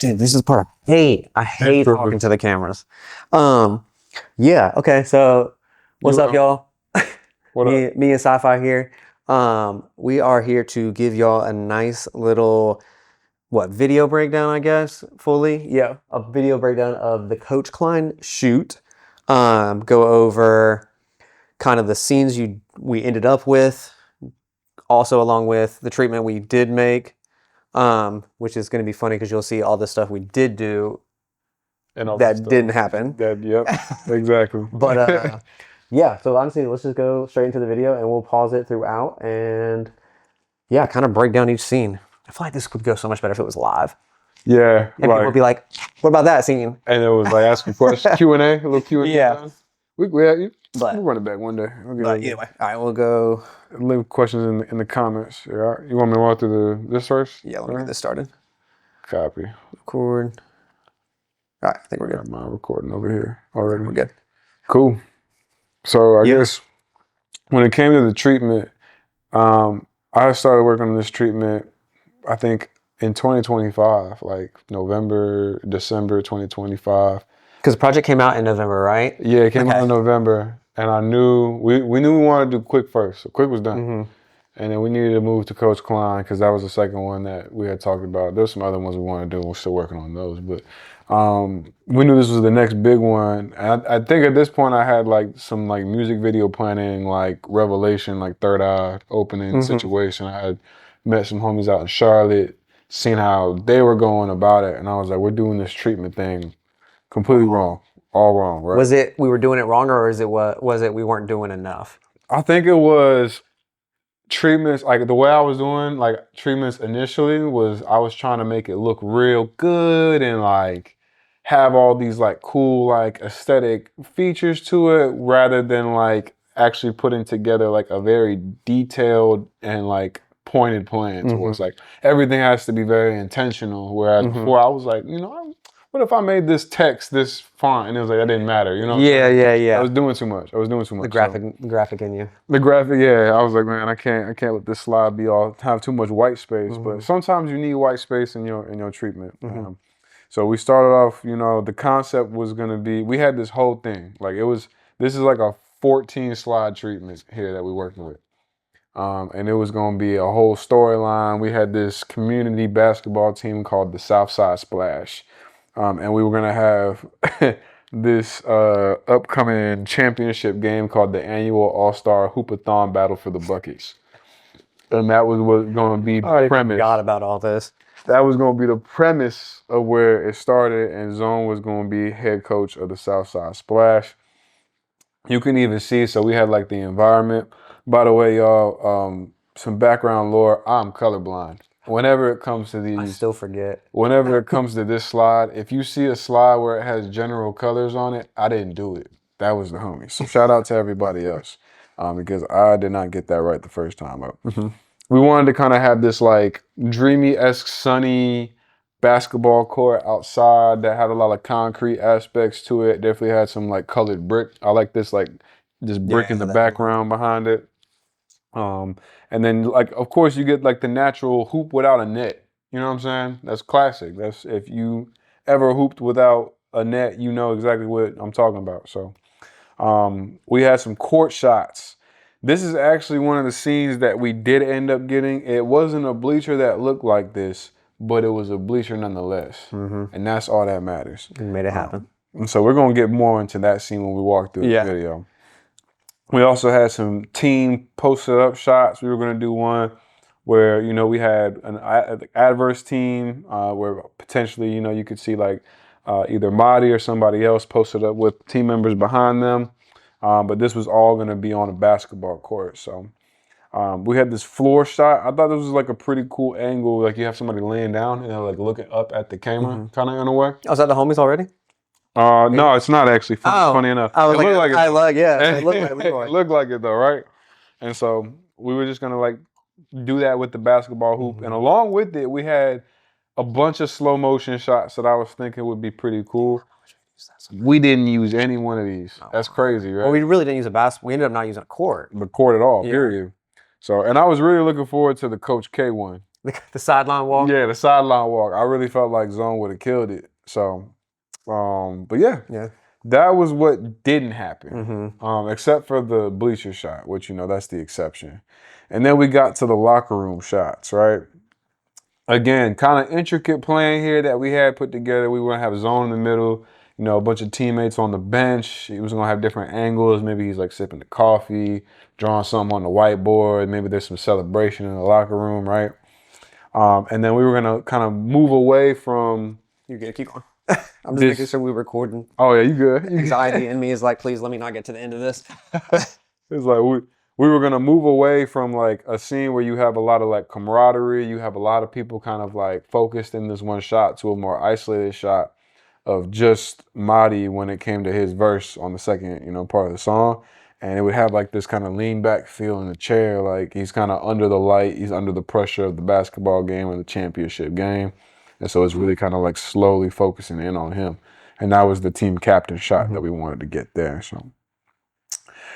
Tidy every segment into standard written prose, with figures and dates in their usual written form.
Dude, this is the part I hate. I hate talking to the cameras. Yeah. Okay. So, what's up, y'all? What me, up? me and Sifi here. We are here to give y'all a nice little video breakdown, I guess, fully. Yeah, a video breakdown of the Coach Klein shoot. Go over kind of the scenes we ended up with, also along with the treatment we did make. Which is going to be funny because you'll see all the stuff we did do And all that didn't happen. Yep, exactly. But yeah, so honestly, let's just go straight into the video and we'll pause it throughout and yeah, kind of break down each scene. I feel like this would go so much better if it was live. Yeah, And people would be like, what about that scene? And it was like asking questions, Q&A, a little Q&A. Yeah. We'll run it back one day. But either way, all right, we'll go. Leave questions in the comments. Yeah. You want me to walk through this first? Yeah, let me get this started. Copy. Record. All right, I think we're good. Got mine recording over here already. We're good. Cool. So I guess when it came to the treatment, I started working on this treatment, I think in 2025, like November, December 2025. Because the project came out in November, right? Yeah, it came out in November. And I knew, we knew we wanted to do Quick first. So Quick was done. Mm-hmm. And then we needed to move to Coach Klein because that was the second one that we had talked about. There's some other ones we wanted to do. We're still working on those. But we knew this was the next big one. And I think at this point I had like some like music video planning, like Revelation, like Third Eye opening situation. I had met some homies out in Charlotte, seen how they were going about it. And I was like, we're doing this treatment thing completely wrong. All wrong, right? Was it we were doing it wrong, or was it we weren't doing enough? I think it was treatments, like the way I was doing like treatments initially was I was trying to make it look real good and like have all these like cool like aesthetic features to it rather than like actually putting together like a very detailed and like pointed plan towards like everything has to be very intentional, whereas before I was like, what if I made this text this font? And it was like, that didn't matter, Yeah. I was doing too much. The graphic in you. The graphic, yeah. I was like, man, I can't let this slide have too much white space. But sometimes you need white space in your treatment. So we started off, the concept was gonna be, we had this whole thing. Like this is like a 14 slide treatment here that we worked with. And it was gonna be a whole storyline. We had this community basketball team called the Southside Splash. And we were going to have this upcoming championship game called the annual All-Star Hoopathon Battle for the Buckets. And that was going to be the premise. I forgot about all this. That was going to be the premise of where it started, and Zone was going to be head coach of the Southside Splash. You can even see, so we had like the environment. By the way, y'all, some background lore, I'm colorblind. Whenever it comes to these, I still forget. Whenever it comes to this slide, if you see a slide where it has general colors on it, I didn't do it. That was the homie. So shout out to everybody else, because I did not get that right the first time up. We wanted to kind of have this like dreamy-esque, sunny basketball court outside that had a lot of concrete aspects to it. Definitely had some like colored brick. I like this like just brick in the background behind it. And then like, of course you get like the natural hoop without a net. You know what I'm saying? That's classic. That's, if you ever hooped without a net, you know exactly what I'm talking about. So, we had some court shots. This is actually one of the scenes that we did end up getting. It wasn't a bleacher that looked like this, but it was a bleacher nonetheless. And that's all that matters. You made it happen. So we're going to get more into that scene when we walk through the video. We also had some team posted up shots. We were going to do one where, we had an adverse team where potentially, you could see like either Mahdi or somebody else posted up with team members behind them. But this was all going to be on a basketball court. So we had this floor shot. I thought this was like a pretty cool angle. Like you have somebody laying down and they're like looking up at the camera kind of in a way. Oh, is that the homies already? No, it's not actually. Funny enough. I was it looked like it. It looked like it looked like it though, right? And so we were just gonna like do that with the basketball hoop, and along with it, we had a bunch of slow motion shots that I was thinking would be pretty cool. We didn't use any one of these. That's crazy, right? Well, we really didn't use a basketball. We ended up not using a court. The court at all, period. So, and I was really looking forward to the Coach K one. The sideline walk. Yeah, the sideline walk. I really felt like zone would have killed it. So, but yeah, Yeah. that was what didn't happen. Mm-hmm. Except for the bleacher shot, which that's the exception. And then we got to the locker room shots, right? Again, kind of intricate plan here that we had put together. We were gonna have a zone in the middle, a bunch of teammates on the bench. He was gonna have different angles. Maybe he's like sipping the coffee, drawing something on the whiteboard. Maybe there's some celebration in the locker room, right? And then we were gonna kind of move away from. You're good. Keep going. I'm just making This. sure we're recording. Oh yeah, you good? Anxiety in me is like, please let me not get to the end of this. It's like we were gonna move away from like a scene where you have a lot of like camaraderie, you have a lot of people kind of like focused in this one shot to a more isolated shot of just Marty when it came to his verse on the second, part of the song. And it would have like this kind of lean back feel in the chair, like he's kind of under the light, he's under the pressure of the basketball game or the championship game. And so it's really kind of like slowly focusing in on him. And that was the team captain shot that we wanted to get there. So,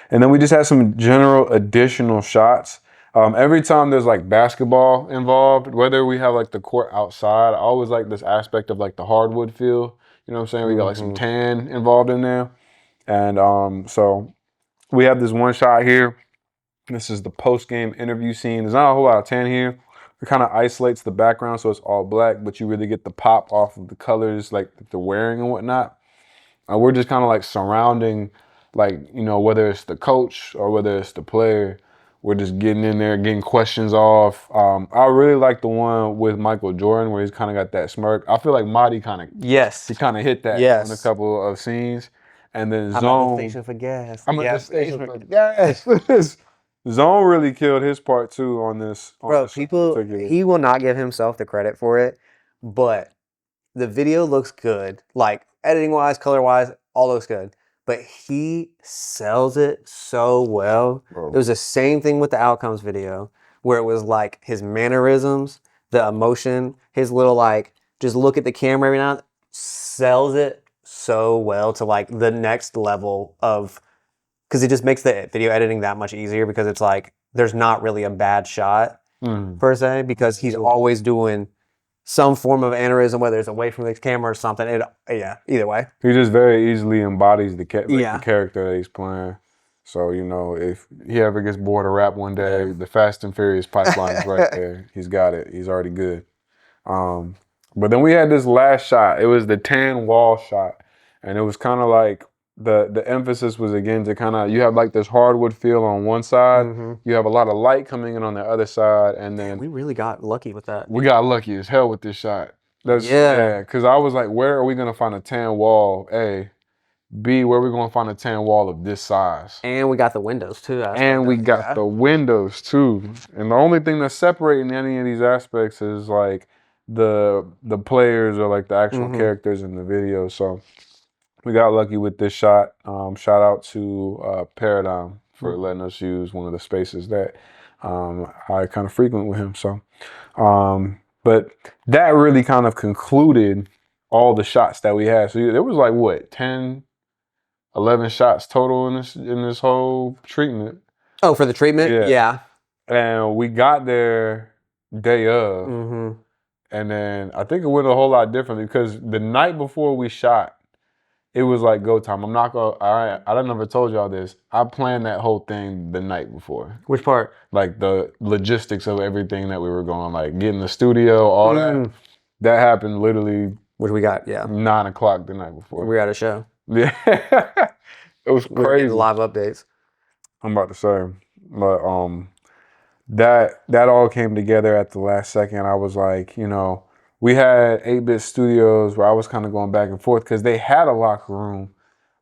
and then we just had some general additional shots. Every time there's like basketball involved, whether we have like the court outside, I always like this aspect of like the hardwood feel. You know what I'm saying? We got like some tan involved in there. And so we have this one shot here. This is the post-game interview scene. There's not a whole lot of tan here. It kind of isolates the background so it's all black, but you really get the pop off of the colors like that they're wearing and whatnot. We're just kind of like surrounding, like, whether it's the coach or whether it's the player, we're just getting in there, getting questions off. I really like the one with Michael Jordan where he's kind of got that smirk. I feel like Marty Yes. he kind of hit that in a couple of scenes. And then I'm Zone. at the station for gas. I'm at the station for gas. Zone really killed his part too on this. Bro, he will not give himself the credit for it, but the video looks good. Like editing wise, color wise, all looks good. But he sells it so well. Bro. It was the same thing with the Outcomes video, where it was like his mannerisms, the emotion, his little like just look at the camera every now, sells it so well to like the next level of, because it just makes the video editing that much easier, because it's like there's not really a bad shot per se, because he's always doing some form of aneurysm, whether it's away from the camera or something. Either way. He just very easily embodies the character that he's playing. So, if he ever gets bored of rap one day, the Fast and Furious pipeline is right there. He's got it. He's already good. But then we had this last shot. It was the tan wall shot. And it was kind of like the emphasis was again to kind of, you have like this hardwood feel on one side. You have a lot of light coming in on the other side. And then we really got lucky with that. We got lucky as hell with this shot. Because I was like, where are we going to find a tan wall? A. B, where are we going to find a tan wall of this size? And we got the windows too. And we got the windows too. And the only thing that's separating any of these aspects is like the players or like the actual characters in the video. So we got lucky with this shot. Shout out to Paradigm for letting us use one of the spaces that I kind of frequent with him. So, but that really kind of concluded all the shots that we had. So there was like what, 10, 11 shots total in this whole treatment. Oh, for the treatment? Yeah. And we got there day of. And then I think it went a whole lot differently because the night before we shot, it was like go time. I'm not gonna. I don't never told y'all this. I planned that whole thing the night before. Which part? Like the logistics of everything that we were going, like getting the studio, all that. That happened literally. Which we got, 9 o'clock the night before. We got a show. Yeah, it was crazy. Live updates. I'm about to say, but that all came together at the last second. I was like, we had 8-Bit Studios where I was kind of going back and forth because they had a locker room,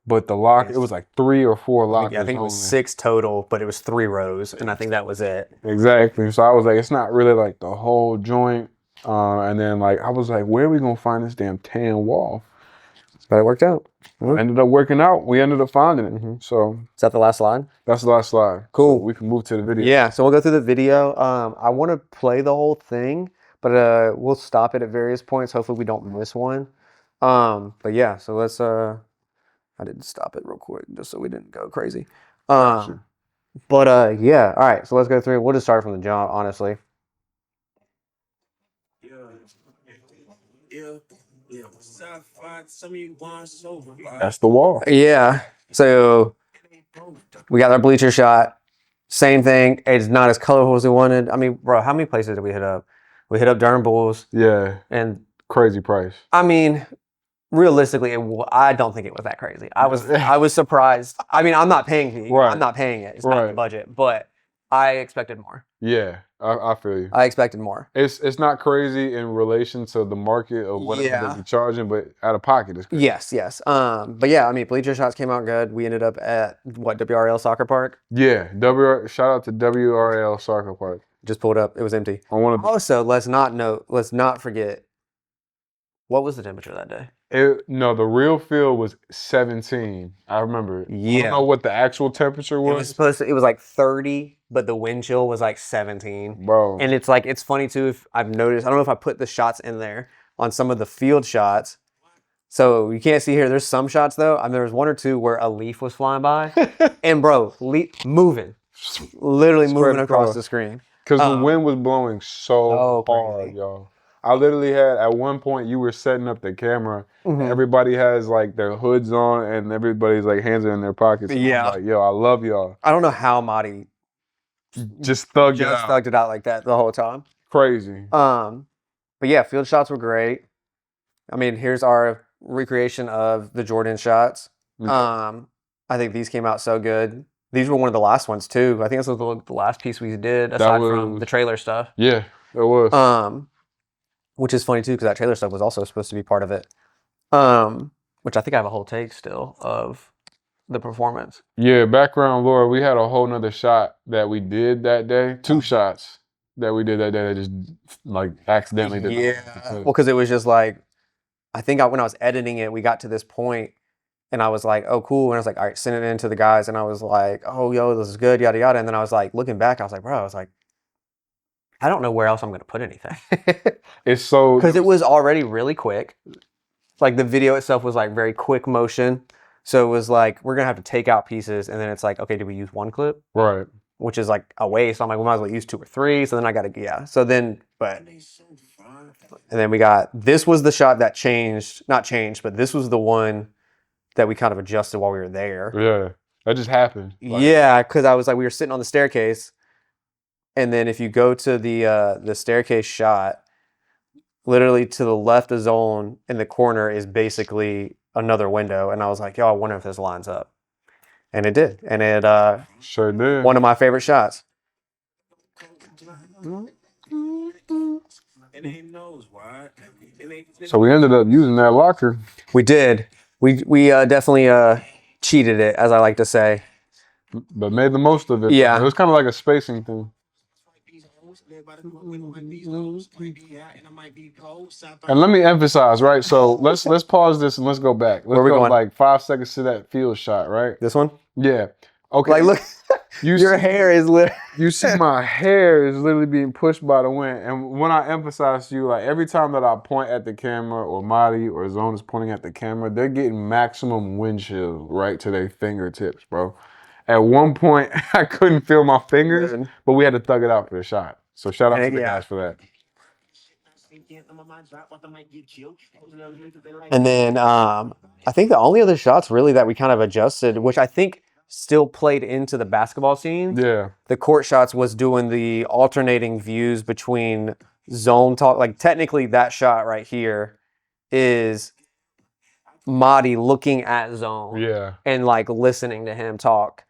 but it was like 3 or 4 lockers. I think it was 6 total, but it was 3 rows, and I think that was it. Exactly. So I was like, it's not really like the whole joint. And then like I was like, where are we gonna find this damn tan wall? But it worked out. Ended up working out. We ended up finding it. So is that the last slide? That's the last slide. Cool. So we can move to the video. Yeah. So we'll go through the video. I want to play the whole thing, but we'll stop it at various points. Hopefully we don't miss one. But yeah. So let's. I didn't stop it real quick just so we didn't go crazy. But yeah. All right. So let's go through. We'll just start from the jump. Honestly. That's the wall. Yeah. So we got our bleacher shot. Same thing. It's not as colorful as we wanted. I mean, bro, how many places did we hit up? We hit up Durham Bulls. Yeah. And crazy price. I mean, realistically, I don't think it was that crazy. I was surprised. I mean, I'm not paying it. Right. I'm not paying it. It's not in the budget, but I expected more. Yeah, I feel you. I expected more. It's not crazy in relation to the market of what they're charging, but out of pocket it's crazy. Yes. But yeah, I mean, bleacher shots came out good. We ended up at what, WRL Soccer Park? Yeah, shout out to WRL Soccer Park. Just pulled up. It was empty. Also, let's not forget, what was the temperature that day? No, the real field was 17. I remember it. Yeah. I don't know what the actual temperature was. It was like 30, but the wind chill was like 17. Bro. And it's funny too, if I've noticed, I don't know if I put the shots in there on some of the field shots. So you can't see here. There's some shots though. I mean, there was one or two where a leaf was flying by. And bro, moving. Literally moving across the screen. Because the wind was blowing so hard, y'all. I literally had, at one point, you were setting up the camera. Mm-hmm. Everybody has like their hoods on and everybody's like hands are in their pockets. Yeah. Like, yo, I love y'all. I don't know how Marty just thugged it out like that the whole time. Crazy. But yeah, field shots were great. I mean, here's our recreation of the Jordan shots. Mm-hmm. I think these came out so good. These were one of the last ones too. I think this was the last piece we did aside from the trailer stuff. Yeah, it was. Which is funny too, because that trailer stuff was also supposed to be part of it. Which I think I have a whole take still of the performance. Yeah, background lore, we had a whole nother shot that we did that day. 2 shots that we did that day that just like accidentally did. Yeah. Well, because it was just like, I think when I was editing it, we got to this point and I was like, oh, cool. And I was like, all right, send it in to the guys. And I was like, oh, yo, this is good, yada, yada. And then I was like, looking back, I was like, bro, I don't know where else I'm going to put anything. It's so... Because it was already really quick. Like, the video itself was, like, very quick motion. So it was like, we're going to have to take out pieces. And then it's like, okay, did we use 1 clip? Right. Which is, like, a waste. So I'm like, we might as well use 2 or 3. So then I got to, yeah. So then, and then we got, this was the shot that not changed, but this was the one that we kind of adjusted while we were there. Yeah. That just happened. Yeah, because I was like, we were sitting on the staircase. And then if you go to the staircase shot, literally to the left of zone in the corner is basically another window. And I was like, yo, I wonder if this lines up. And it did. And it sure did. One of my favorite shots. So we ended up using that locker. We did. We definitely cheated it, as I like to say. But made the most of it. Yeah. It was kind of like a spacing thing. And let me emphasize, right? So let's pause this and let's go back. Let's go like 5 seconds to that field shot, right? This one? Yeah. Okay. Like, look, your hair is literally... You see my hair is literally being pushed by the wind. And when I emphasize to you, like every time that I point at the camera or Marty or Zone is pointing at the camera, they're getting maximum wind chill right to their fingertips, bro. At one point, I couldn't feel my fingers, but we had to thug it out for the shot. So shout out to the guys for that. And then I think the only other shots really that we kind of adjusted, which I think still played into the basketball scene. Yeah. The court shots was doing the alternating views between zone talk. Like technically that shot right here is Marty looking at zone. Yeah. And like listening to him talk.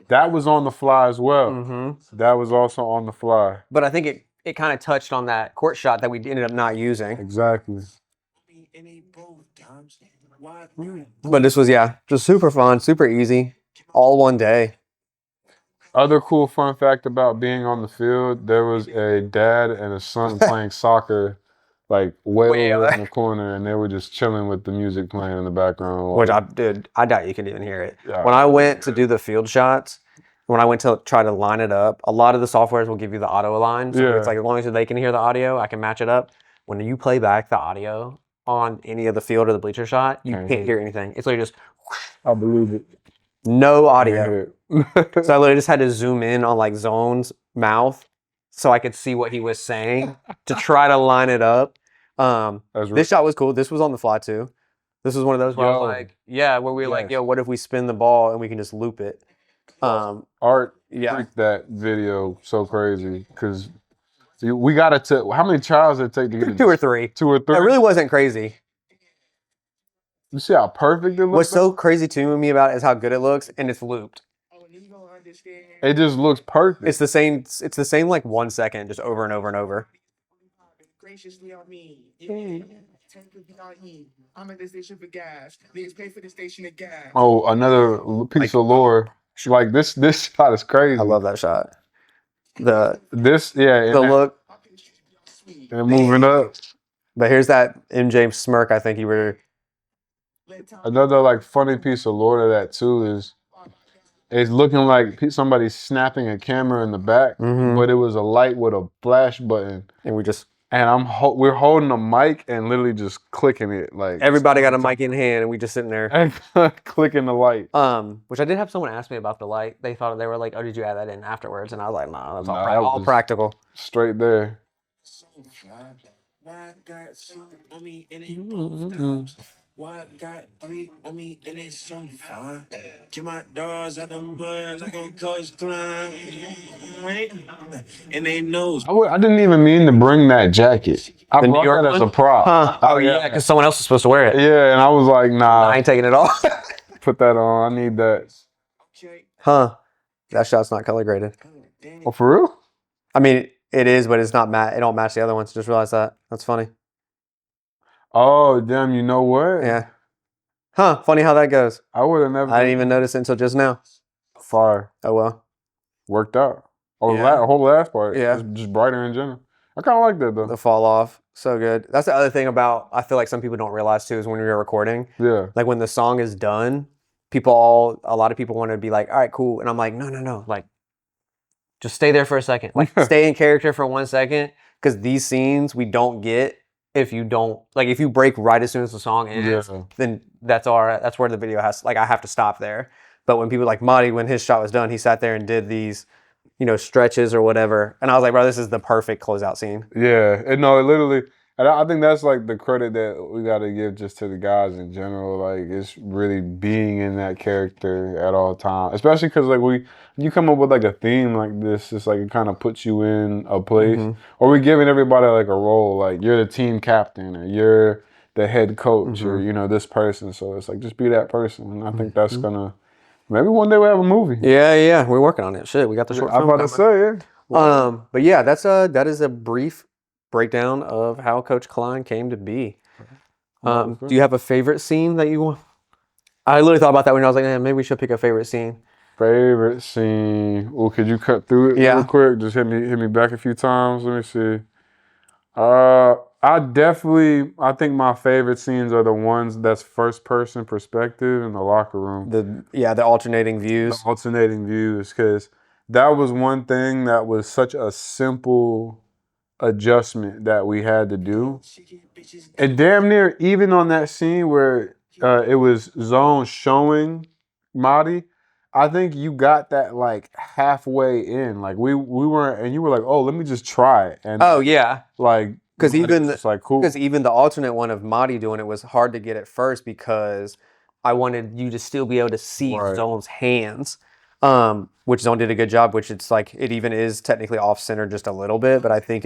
That was on the fly as well. Mm-hmm. That was also on the fly. But I think it kind of touched on that court shot that we ended up not using. Exactly. But this was, just super fun, super easy, all one day. Other cool fun fact about being on the field, there was a dad and a son playing soccer like way over in the corner, and they were just chilling with the music playing in the background. Which I doubt you can even hear it. Yeah. When I went to do the field shots, when I went to try to line it up, a lot of the softwares will give you the auto align. So it's like, as long as they can hear the audio, I can match it up. When you play back the audio on any of the field or the bleacher shot, you can't hear anything. It's like just... I believe it. No audio. So I literally just had to zoom in on like Zone's mouth so I could see what he was saying to try to line it up. This shot was cool. This was on the fly too. This was one of those where I was Yo, like, yeah, where we were like, yes. yo, what if we spin the ball and we can just loop it? Art Yeah. freaked that video so crazy because we got it to how many trials did it take to get it? 2 or 3. 2 or 3. It really wasn't crazy. You see how perfect it looks? What's so crazy to me about it is how good it looks, and it's looped. It just looks perfect. It's the same. It's the same like 1 second, just over and over and over. Oh, another piece of lore. Like this shot is crazy. I love that shot. The look. And moving up. But here's that MJ smirk. I think you were. Another like funny piece of lore to that too is it's looking like somebody's snapping a camera in the back, but it was a light with a flash button, and we're holding a mic and literally just clicking it. Like everybody got a mic in hand, and we just sitting there and clicking the light. Which I did have someone ask me about the light. They were like, "Oh, did you add that in afterwards?" And I was like, "Nah, that's all practical." Straight there. Why got 3 on me and it's so fun? Get my doors out them birds like on Coach Klein. And they knows. I didn't even mean to bring that jacket. I brought that as a prop. Huh? Oh yeah, because someone else was supposed to wear it. Yeah, and I was like, nah. I ain't taking it off. Put that on. I need that. Huh? That shot's not color graded. Oh, for real? I mean, it is, but it's not it don't match the other ones. Just realized that. That's funny. Oh, damn, you know what? Yeah. Huh, funny how that goes. I would have never. I didn't even notice it until just now. Fire. Oh, well. Worked out. Oh, Yeah. the whole last part. Yeah. Just brighter in general. I kind of like that, though. The fall off. So good. That's the other thing about, I feel like some people don't realize, too, is when you're recording. Yeah. Like, when the song is done, a lot of people want to be like, all right, cool. And I'm like, no. Like, just stay there for a second. Like, stay in character for 1 second. Because these scenes we don't get if you don't, like, if you break right as soon as the song ends, then that's where the video has, like, I have to stop there. But when people like Marty, when his shot was done, he sat there and did these, stretches or whatever. And I was like, bro, this is the perfect closeout scene. Yeah. It literally, and I think that's like the credit that we got to give just to the guys in general. Like, it's really being in that character at all times. Especially because, like, you come up with like a theme like this, it's like it kind of puts you in a place. Or we're giving everybody like a role. Like, you're the team captain, or you're the head coach, or, this person. So it's like, just be that person. And I think that's going to, maybe one day we'll have a movie. Yeah. We're working on it. Shit, we got the short film. I was about to say, yeah. But yeah, that is a brief breakdown of how Coach Klein came to be. Do you have a favorite scene that you want? I literally thought about that when I was like, maybe we should pick a favorite scene. Favorite scene. Well, could you cut through it real quick? Just hit me back a few times. Let me see. I think my favorite scenes are the ones that's first person perspective in the locker room. The alternating views. The alternating views, because that was one thing that was such a simple adjustment that we had to do. And damn near, even on that scene where it was zone showing Marty, I think you got that like halfway in. Like we weren't, and you were like, oh, let me just try it. And like, because even the alternate one of Marty doing it was hard to get at first because I wanted you to still be able to see Zone's hands. Which Zone did a good job, which it's like, it even is technically off center just a little bit, but I think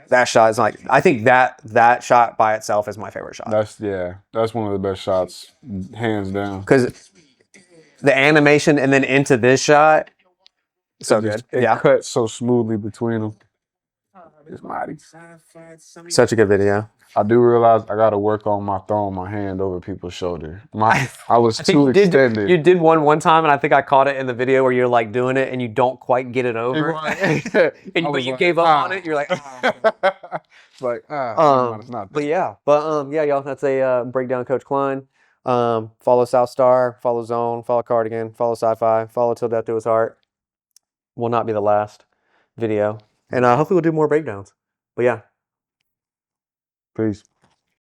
that shot is like, I think that shot by itself is my favorite shot. That's one of the best shots, hands down. Because the animation and then into this shot, so good. It cuts so smoothly between them. It's mighty. Such a good video. I do realize I got to work on my throwing my hand over people's shoulder. I was too extended. You did one time, and I think I caught it in the video where you're like doing it and you don't quite get it over. But you gave up on it. You're like, it's like, it's not. But yeah, y'all. That's a breakdown, Coach Klein. Follow South Star, follow Zone, follow Cardigan, follow Sci-Fi, follow Till Death Do His Heart. Will not be the last video, and hopefully we'll do more breakdowns. But yeah. Peace.